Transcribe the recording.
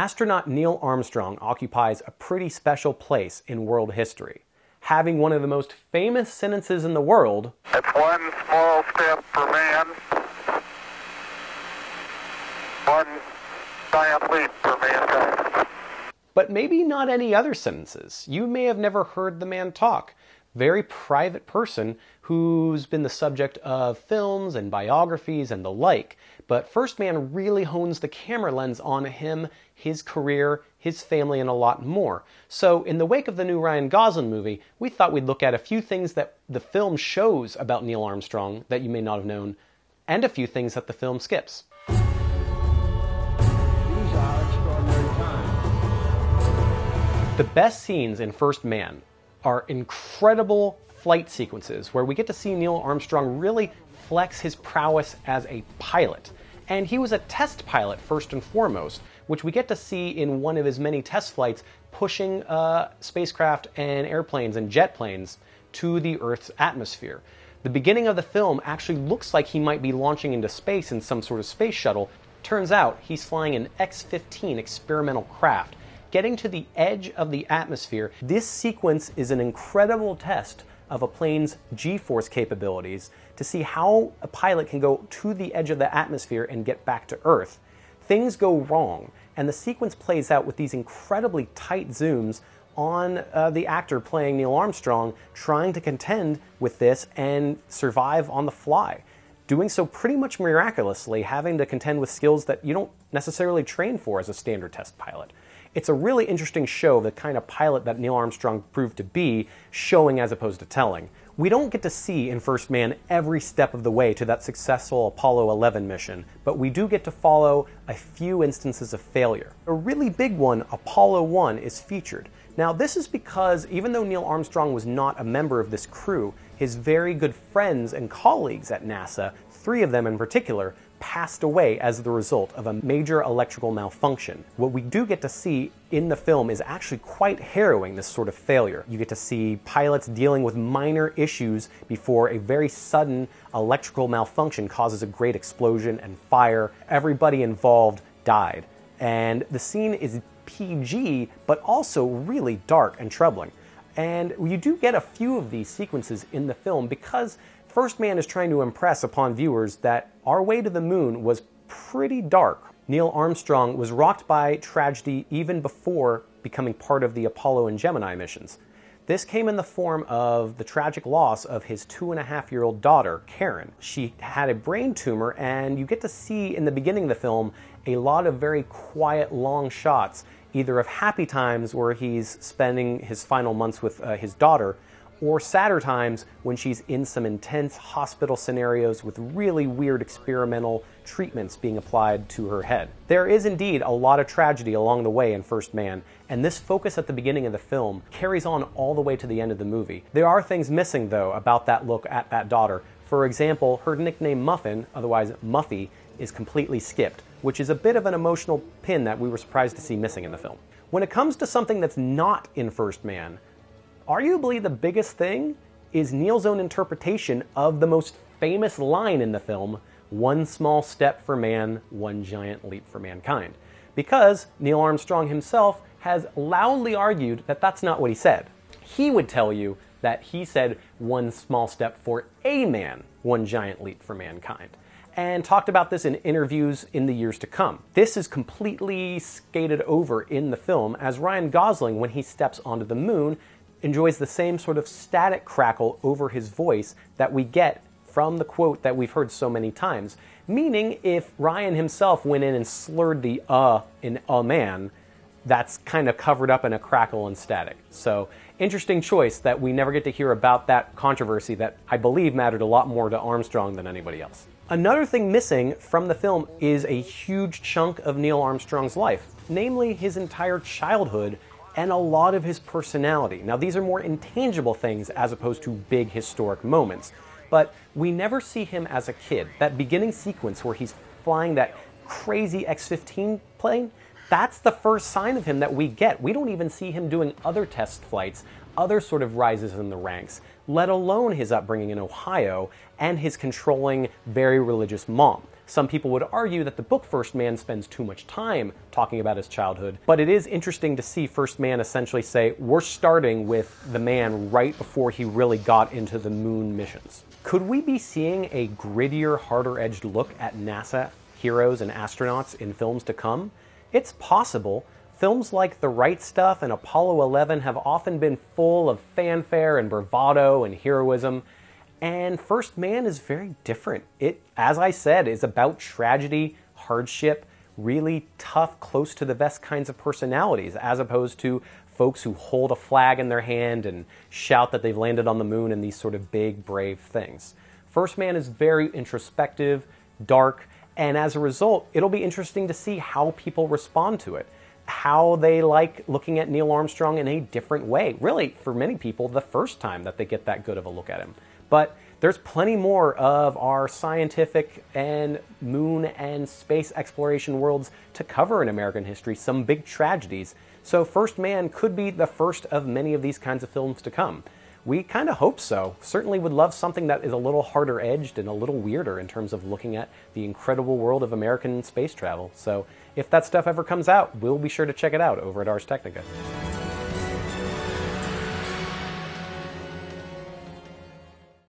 Astronaut Neil Armstrong occupies a pretty special place in world history, having one of the most famous sentences in the world. It's one small step for man, one giant leap for mankind. But maybe not any other sentences. You may have never heard the man talk. Very private person who's been the subject of films and biographies and the like. But First Man really hones the camera lens on him, his career, his family, and a lot more. So in the wake of the new Ryan Gosling movie, we thought we'd look at a few things that the film shows about Neil Armstrong that you may not have known, and a few things that the film skips. These are extraordinary times. The best scenes in First Man are incredible flight sequences where we get to see Neil Armstrong really flex his prowess as a pilot. And he was a test pilot first and foremost, which we get to see in one of his many test flights pushing spacecraft and airplanes and jet planes to the Earth's atmosphere. The beginning of the film actually looks like he might be launching into space in some sort of space shuttle. Turns out he's flying an X-15 experimental craft. Getting to the edge of the atmosphere, this sequence is an incredible test of a plane's G-force capabilities to see how a pilot can go to the edge of the atmosphere and get back to Earth. Things go wrong, and the sequence plays out with these incredibly tight zooms on the actor playing Neil Armstrong trying to contend with this and survive on the fly. Doing so pretty much miraculously, having to contend with skills that you don't necessarily train for as a standard test pilot. It's a really interesting show, the kind of pilot that Neil Armstrong proved to be, showing as opposed to telling. We don't get to see in First Man every step of the way to that successful Apollo 11 mission, but we do get to follow a few instances of failure. A really big one, Apollo 1, is featured. Now this is because even though Neil Armstrong was not a member of this crew, his very good friends and colleagues at NASA, 3 of them in particular, passed away as the result of a major electrical malfunction. What we do get to see in the film is actually quite harrowing, this sort of failure. You get to see pilots dealing with minor issues before a very sudden electrical malfunction causes a great explosion and fire. Everybody involved died. And the scene is PG, but also really dark and troubling. And you do get a few of these sequences in the film because First Man is trying to impress upon viewers that our way to the moon was pretty dark. Neil Armstrong was rocked by tragedy even before becoming part of the Apollo and Gemini missions. This came in the form of the tragic loss of his 2.5-year-old daughter, Karen. She had a brain tumor, and you get to see in the beginning of the film a lot of very quiet, long shots, either of happy times where he's spending his final months with his daughter, or sadder times when she's in some intense hospital scenarios with really weird experimental treatments being applied to her head. There is indeed a lot of tragedy along the way in First Man, and this focus at the beginning of the film carries on all the way to the end of the movie. There are things missing, though, about that look at that daughter. For example, her nickname Muffin, otherwise Muffy, is completely skipped, which is a bit of an emotional pin that we were surprised to see missing in the film. When it comes to something that's not in First Man, arguably the biggest thing is Neil's own interpretation of the most famous line in the film, "One small step for man, one giant leap for mankind." Because Neil Armstrong himself has loudly argued that that's not what he said. He would tell you that he said one small step for a man, one giant leap for mankind, and talked about this in interviews in the years to come. This is completely skated over in the film, as Ryan Gosling, when he steps onto the moon, enjoys the same sort of static crackle over his voice that we get from the quote that we've heard so many times. Meaning, if Ryan himself went in and slurred the in a man, that's kind of covered up in a crackle and static. So, interesting choice that we never get to hear about that controversy that I believe mattered a lot more to Armstrong than anybody else. Another thing missing from the film is a huge chunk of Neil Armstrong's life, namely his entire childhood and a lot of his personality. Now, these are more intangible things as opposed to big historic moments, but we never see him as a kid. That beginning sequence where he's flying that crazy X-15 plane, that's the first sign of him that we get. We don't even see him doing other test flights, other sort of rises in the ranks, let alone his upbringing in Ohio and his controlling, very religious mom. Some people would argue that the book First Man spends too much time talking about his childhood, but it is interesting to see First Man essentially say, we're starting with the man right before he really got into the moon missions. Could we be seeing a grittier, harder-edged look at NASA heroes and astronauts in films to come? It's possible. Films like The Right Stuff and Apollo 11 have often been full of fanfare and bravado and heroism, and First Man is very different. It, as I said, is about tragedy, hardship, really tough, close to the vest kinds of personalities, as opposed to folks who hold a flag in their hand and shout that they've landed on the moon and these sort of big, brave things. First Man is very introspective, dark, and as a result, it'll be interesting to see how people respond to it, how they like looking at Neil Armstrong in a different way. Really, for many people, the first time that they get that good of a look at him. But there's plenty more of our scientific and moon and space exploration worlds to cover in American history, some big tragedies. So First Man could be the first of many of these kinds of films to come. We kind of hope so. Certainly would love something that is a little harder edged and a little weirder in terms of looking at the incredible world of American space travel. So if that stuff ever comes out, we'll be sure to check it out over at Ars Technica.